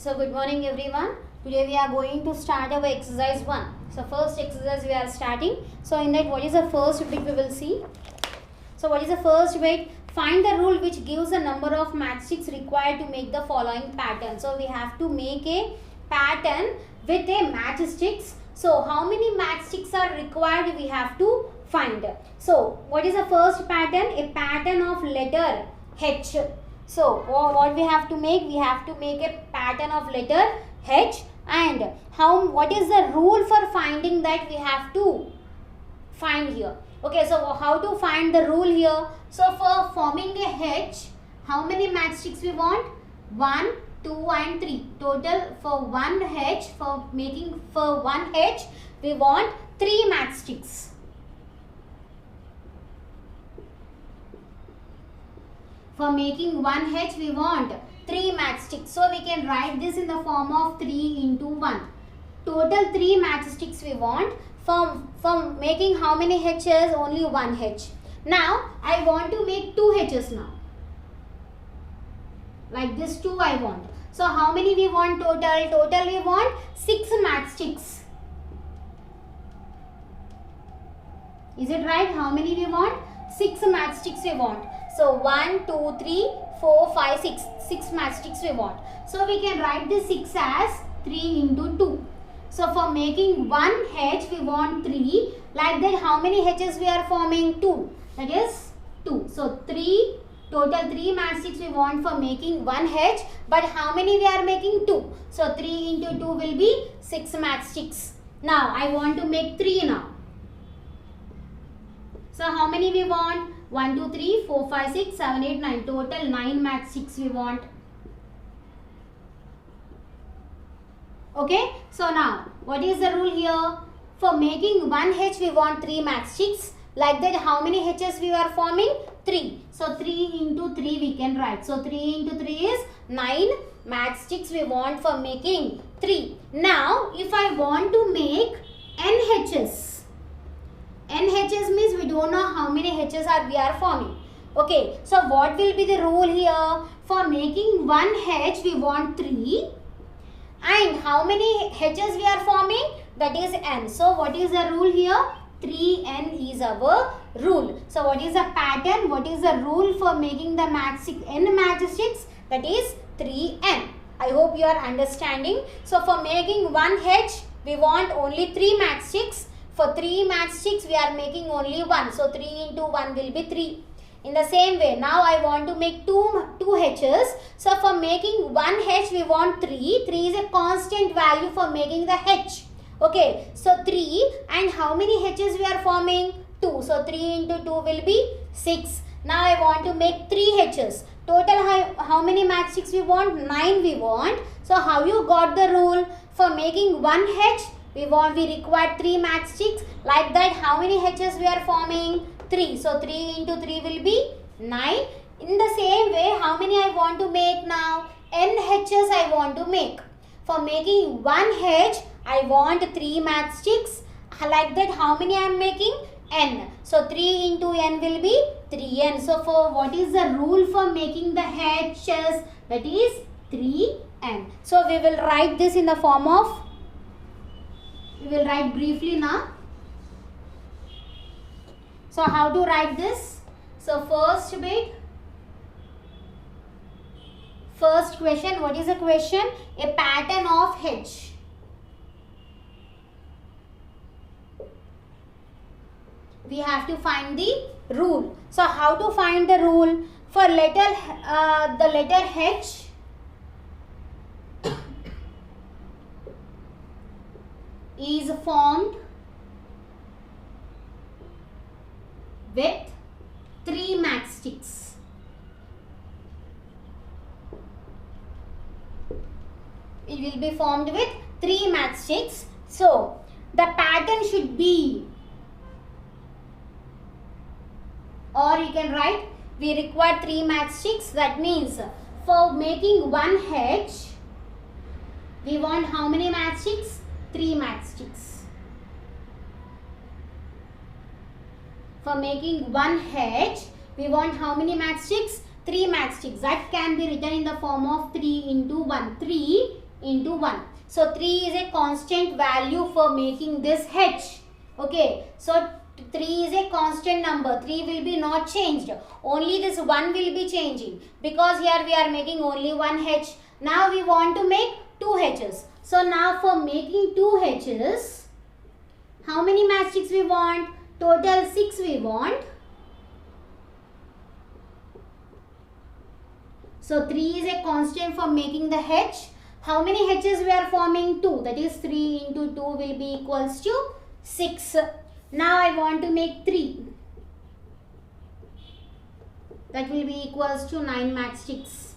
So good morning everyone. Today we are going to start our exercise 1. So first exercise we are starting. So in that, what is the first bit we will see? So what is the first bit? Find the rule which gives the number of matchsticks required to make the following pattern. So we have to make a pattern with a matchsticks. So how many matchsticks are required we have to find. So what is the first pattern? A pattern of letter H. So what we have to make? We have to make a pattern of letter H, and what is the rule for finding that we have to find here. Okay, so how to find the rule here? So for forming a H, how many matchsticks we want? 1, 2 and 3. Total for one H, for one H, we want 3 matchsticks. For making one H, we want 3 matchsticks. So we can write this in the form of 3 into 1. Total 3 matchsticks we want. From making how many H's? Only 1 H. Now I want to make 2 H's now. Like this 2 I want. So how many we want total? Total we want 6 matchsticks. Is it right? How many we want? 6 matchsticks we want. So 1, 2, 3, 4, 5, 6. 6 matchsticks we want. So we can write this 6 as 3 into 2. So for making one H we want 3. Like that, how many H's we are forming? 2. That is 2. So 3, total 3 matchsticks we want for making one H. But how many we are making? 2. So 3 into 2 will be 6 matchsticks. Now I want to make 3 now. So how many we want? 1, 2, 3, 4, 5, 6, 7, 8, 9. Total 9 matchsticks we want. Okay. So now, what is the rule here? For making one H, we want 3 matchsticks. Like that, how many H's we are forming? 3. So 3 into 3 we can write. So 3 into 3 is 9 matchsticks we want for making 3. Now, if I want to make n H's. N H's means we don't know how many H's we are forming. Okay, so what will be the rule here? For making one H, we want 3. And how many H's we are forming? That is n. So what is the rule here? 3n is our rule. So what is the pattern? What is the rule for making the n matchsticks? That is 3n. I hope you are understanding. So for making one H, we want only 3 matchsticks. For 3 matchsticks, we are making only 1. So 3 into 1 will be 3. In the same way, now I want to make 2 H's. So for making one H, we want 3. 3 is a constant value for making the H. Okay, so 3, and how many H's we are forming? 2. So 3 into 2 will be 6. Now I want to make 3 H's. Total how many matchsticks we want? 9 we want. So how you got the rule? For making one H, we require 3 matchsticks. Like that, how many H's we are forming? 3. So 3 into 3 will be 9. In the same way, how many I want to make now? N H's I want to make. For making one H, I want 3 matchsticks. Like that, how many I am making? N. So 3 into n will be 3n. So for what is the rule for making the H's? That is 3n. So we will write this in the form of, we will write briefly now. So how to write this? So first bit, first question. What is the question? A pattern of H. We have to find the rule. So how to find the rule? For the letter H, is formed with 3 matchsticks. It will be formed with 3 matchsticks. So the pattern should be, or you can write, we require 3 matchsticks. That means for making one H, we want how many matchsticks? 3 matchsticks. For making one H, we want how many matchsticks? 3 matchsticks. That can be written in the form of 3 into 1. 3 into 1. So 3 is a constant value for making this h. Okay, so 3 is a constant number. 3 will be not changed. Only this 1 will be changing, because here we are making only 1 h. Now we want to make 2 h's. So now for making 2 h's, how many matchsticks we want? Total 6 we want. So 3 is a constant for making the h. How many h's we are forming? 2. That is 3 into 2 will be equals to 6. Now I want to make 3. That will be equals to 9 matchsticks.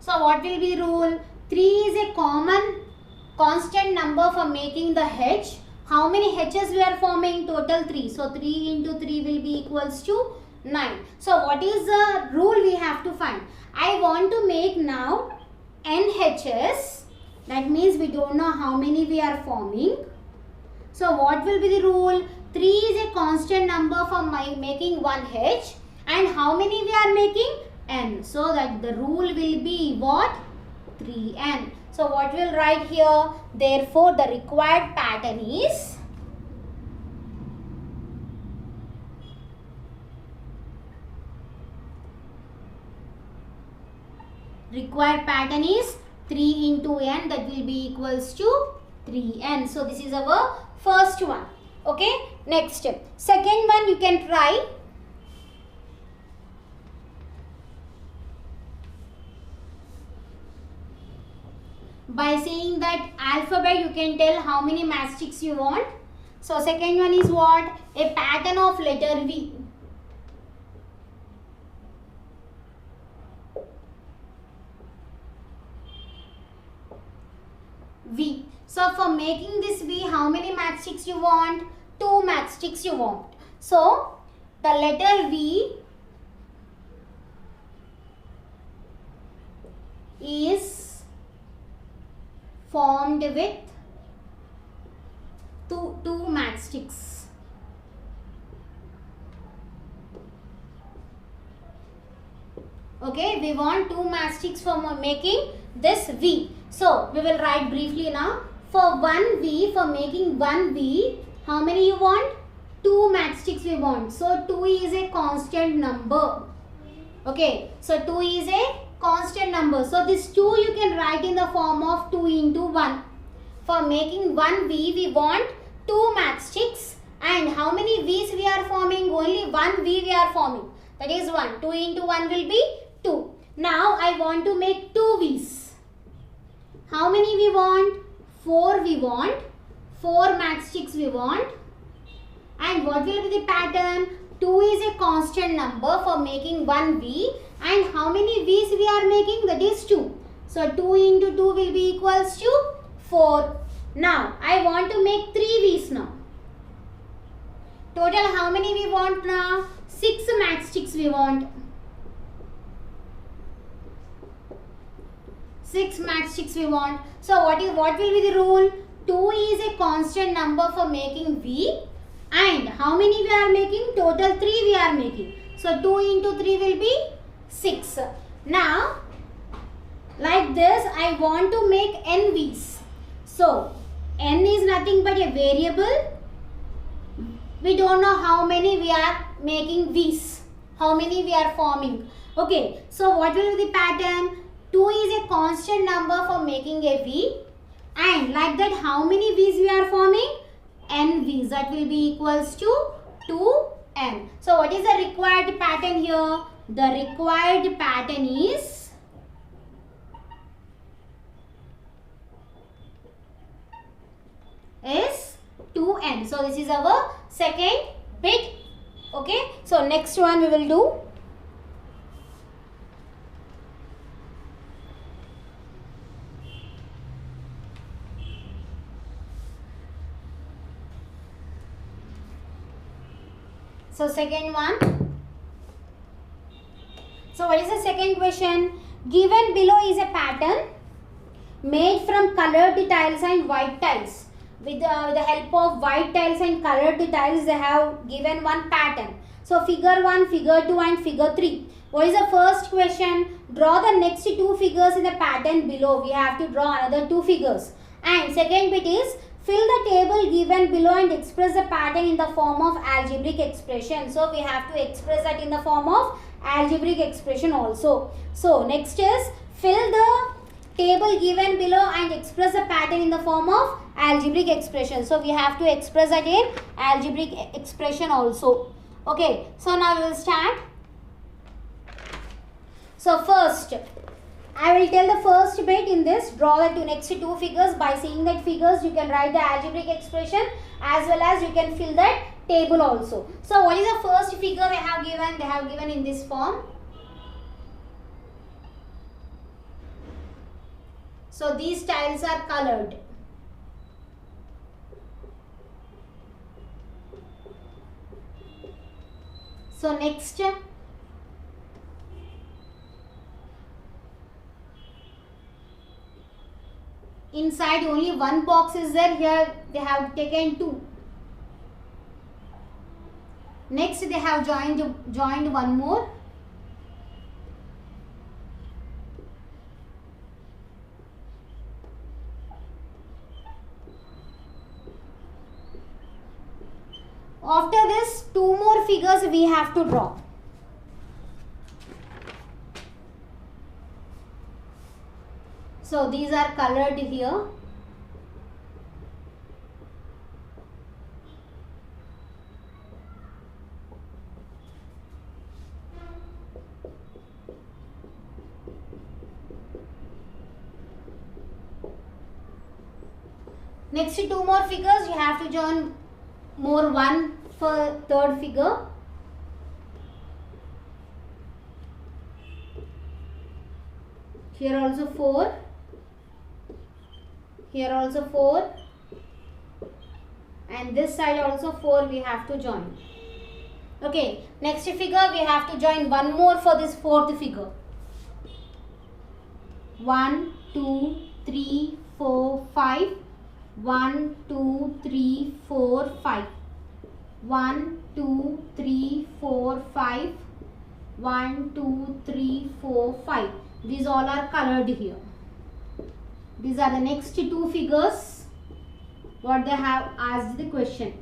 So what will be rule? 3 is a common constant number for making the h. How many h's we are forming? Total 3. So 3 into 3 will be equals to 9. So what is the rule we have to find? I want to make now n h's. That means we don't know how many we are forming. So what will be the rule? 3 is a constant number for making 1 h. And how many we are making? N. So that the rule will be what? 3n. So what we'll write here? Therefore the required pattern is required pattern is 3 into n, that will be equals to 3n. So this is our first one. Okay, next second one you can try. By saying that alphabet you can tell how many matchsticks you want. So second one is what? A pattern of letter V. V. So for making this V, how many matchsticks you want? 2 matchsticks you want. So the letter V is formed with two matchsticks. Okay, we want 2 matchsticks for making this V. So we will write briefly now. For 1 V, for making 1 V, how many you want? 2 matchsticks we want. So 2 is a constant number. Okay, so 2 is a constant number. So this 2 you can write in the form of 2 into 1. For making 1 V, we want 2 matchsticks. And how many V's we are forming? Only 1 V we are forming. That is 1. 2 into 1 will be 2. Now I want to make 2 V's. How many we want? 4 we want. 4 matchsticks we want. And what will be the pattern? 2 is a constant number for making 1 V. And how many V's we are making? That is 2. So 2 into 2 will be equals to 4. Now I want to make 3 V's now. Total how many we want now? 6 matchsticks we want. 6 matchsticks we want. So what will be the rule? 2 is a constant number for making V. And how many we are making? Total 3 we are making. So 2 into 3 will be 6. Now like this I want to make n V's. So n is nothing but a variable. We don't know how many we are making V's. How many we are forming. Okay. So what will be the pattern? 2 is a constant number for making a V. And like that how many V's we are forming? N V's. That will be equals to 2n. So what is the required pattern here? The required pattern is is 2n. So this is our second bit. Okay. So next one we will do. So second one. So what is the second question? Given below is a pattern made from colored tiles and white tiles. With the help of white tiles and colored tiles, they have given one pattern. So figure 1, figure 2 and figure 3. What is the first question? Draw the next two figures in the pattern below. We have to draw another two figures. And second bit is fill the table given below and express the pattern in the form of algebraic expression. So we have to express that in the form of algebraic expression also. So next is fill the table given below and express the pattern in the form of algebraic expression. So we have to express that in algebraic expression also. Okay, so now we will start. So first, I will tell the first bit in this. Draw the next two figures. By seeing that figures, you can write the algebraic expression as well as you can fill that table also. So what is the first figure they have given? They have given in this form. So these tiles are colored. So next, inside only one box is there. Here they have taken two. Next they have joined one more. After this, two more figures we have to draw. So these are colored here. Next two more figures you have to join more one for third figure. Here also 4. Here also 4. And this side also 4 we have to join. Okay, next figure we have to join one more for this fourth figure. 1, 2, 3, 4, 5. 1, 2, 3, 4, 5. 1, 2, 3, 4, 5. 1, 2, 3, 4, 5. These all are colored here. These are the next two figures what they have asked the question.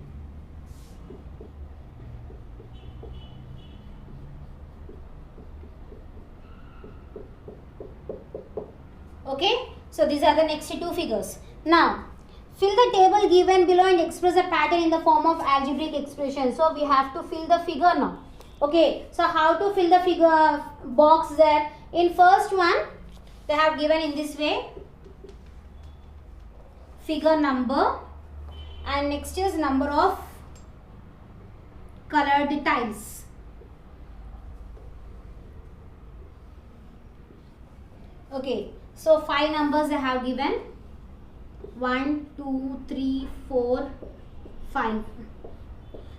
Okay, so these are the next two figures. Now fill the table given below and express a pattern in the form of algebraic expression. So we have to fill the figure now. Okay, so how to fill the figure box there? In first one, they have given in this way figure number, and next is number of colored tiles. Okay, so 5 numbers they have given. 1, 2, 3, 4, 5.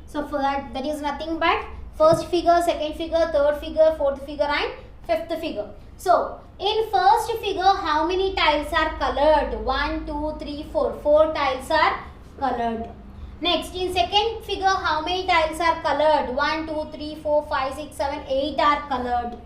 So for that is nothing but first figure, second figure, third figure, fourth figure and fifth figure. So in first figure how many tiles are colored? 1, 2, 3, 4. 4 tiles are colored. Next in second figure how many tiles are colored? 1, 2, 3, 4, 5, 6, 7, 8 are colored.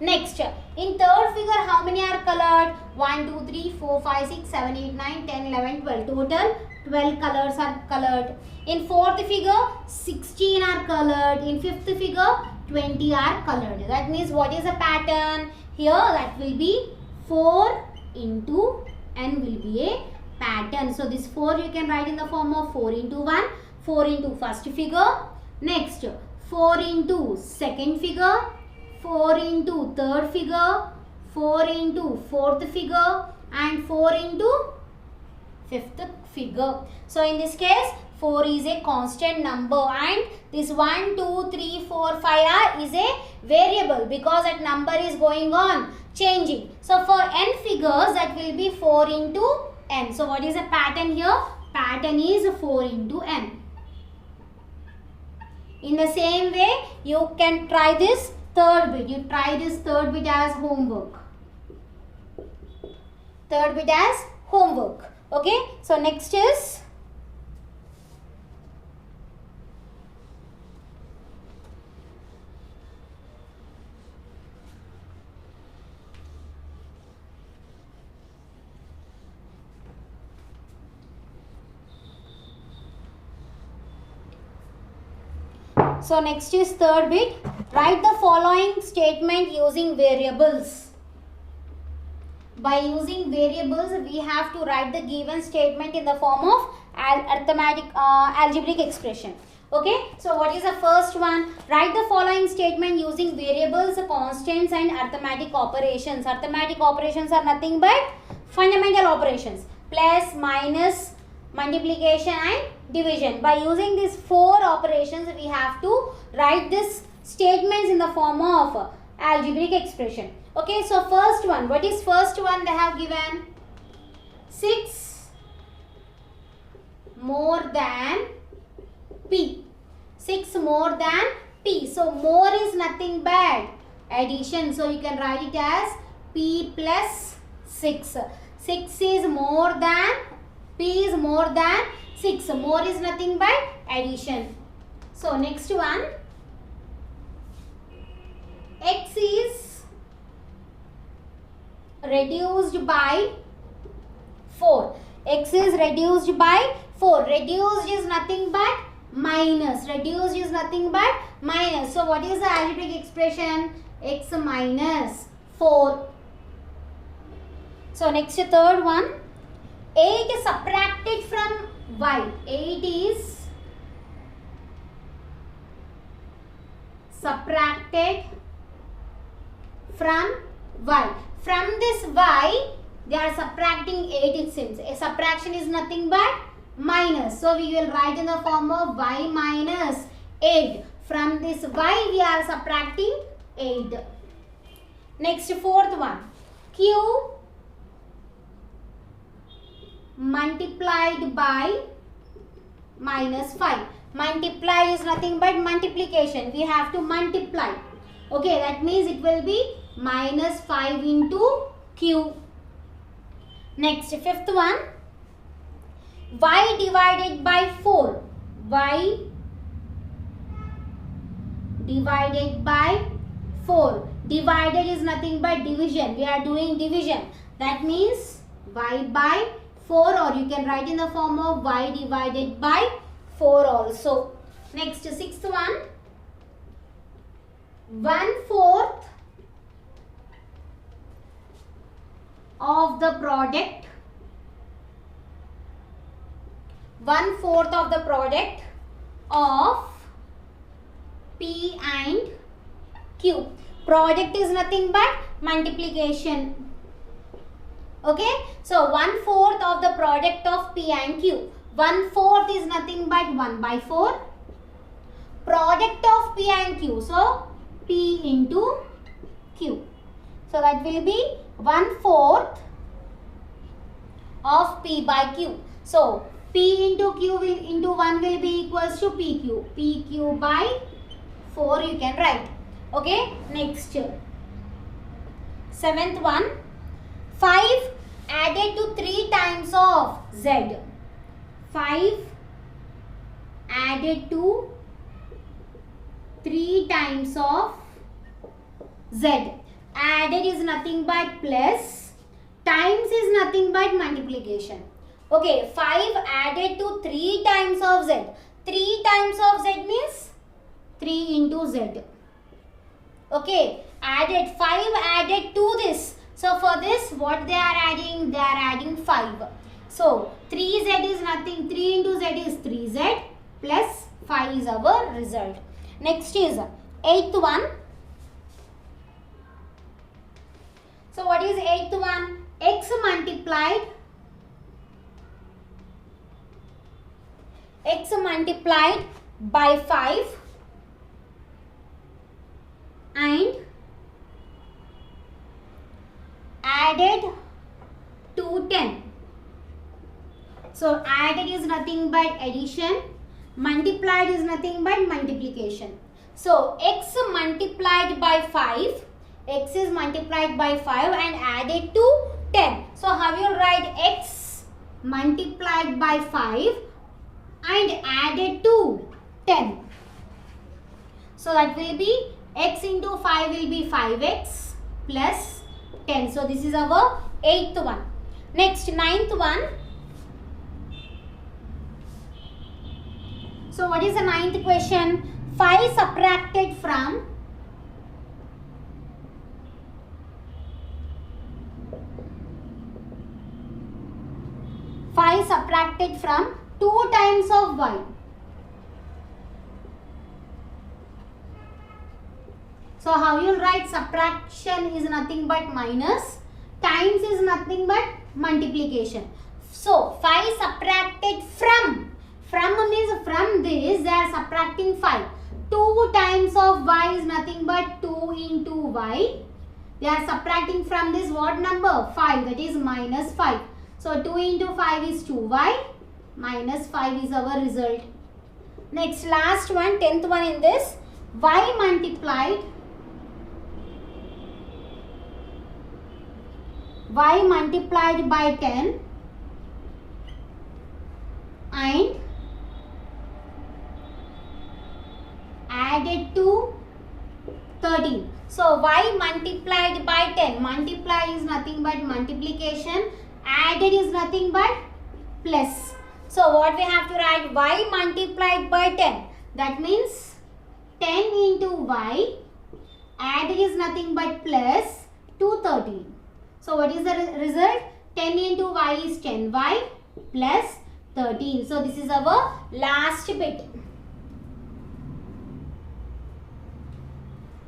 Next, in third figure, how many are colored? 1, 2, 3, 4, 5, 6, 7, 8, 9, 10, 11, 12. Total 12 colors are colored. In fourth figure, 16 are colored. In fifth figure, 20 are colored. That means what is the pattern? Here that will be 4 into n will be a pattern. So this 4 you can write in the form of 4 into 1, 4 into first figure. Next, 4 into second figure. 4 into third figure, 4 into fourth figure and 4 into fifth figure. So in this case 4 is a constant number and this 1, 2, 3, 4, 5 is a variable because that number is going on changing. So for n figures that will be 4 into n. So what is the pattern here? Pattern is 4 into n. In the same way you can try this third bit. You try this third bit as homework. Third bit as homework. Okay. So next is So next is third bit. Write the following statement using variables. By using variables, we have to write the given statement in the form of algebraic expression. Okay, so what is the first one? Write the following statement using variables, constants and arithmetic operations. Arithmetic operations are nothing but fundamental operations. Plus, minus, multiplication and division. By using these four operations, we have to write these statements in the form of algebraic expression. Okay, so first one. What is first one they have given? 6 more than P. 6 more than P. So, more is nothing but addition. So, you can write it as P plus 6. 6 is more than, P is more than 6. More is nothing but addition. So, next one. X is reduced by 4. X is reduced by 4. Reduced is nothing but minus. Reduced is nothing but minus. So, what is the algebraic expression? X minus 4. So, next third one. 8 subtracted from y. 8 is subtracted from y. From this y, they are subtracting 8 it seems. A subtraction is nothing but minus. So, we will write in the form of y minus 8. From this y, we are subtracting 8. Next, fourth one. Q multiplied by minus 5. Multiply is nothing but multiplication. We have to multiply. Okay, that means it will be minus 5 into Q. Next, fifth one. Y divided by 4. Y divided by 4. Divided is nothing but division. We are doing division. That means y by 4, or you can write in the form of y divided by 4 also. Next, sixth one. 1/4 of the product. 1/4 of the product of P and Q. Product is nothing but multiplication. Okay, so 1/4 of the product of P and Q. 1/4 is nothing but 1/4. Product of P and Q. So, P into Q. So, that will be 1/4 of P by Q. So, P into Q into 1 will be equals to PQ. PQ by 4 you can write. Okay, next. Seventh one. 5 added to 3 times of Z. 5 added to 3 times of Z. Added is nothing but plus. Times is nothing but multiplication. Okay, 5 added to 3 times of Z. 3 times of Z means 3 into Z. Okay, added 5 added to this. So, for this what they are adding? They are adding 5. So, 3Z is nothing. 3 into Z is 3Z plus 5 is our result. Next is 8th one. So, what is 8th one? X multiplied by 5 and added to 10. So, added is nothing but addition. Multiplied is nothing but multiplication. So, x multiplied by 5. X is multiplied by 5 and added to 10. So, how you write x multiplied by 5 and added to 10. So, that will be x into 5 will be 5x plus 10. So, this is our 8th one. Next, 9th one. So, what is the 9th question? 5 subtracted from 2 times of y. So how you will write? Subtraction is nothing but minus, times is nothing but multiplication. So 5 subtracted from means from this they are subtracting 5. 2 times of y is nothing but 2 into y. They are subtracting from this what number? 5, that is minus 5. So 2 into 5 is 2y, minus 5 is our result. Next, last one, 10th one in this, y multiplied by 10 and added to 13. So y multiplied by 10, multiply is nothing but multiplication, added is nothing but plus. So what we have to write? Y multiplied by 10, that means 10 into y, added is nothing but plus to 13. So what is the result? 10 into y is 10y plus 13. So this is our last bit.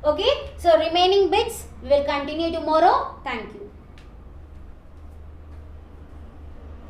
Okay, so remaining bits we will continue tomorrow. Thank you.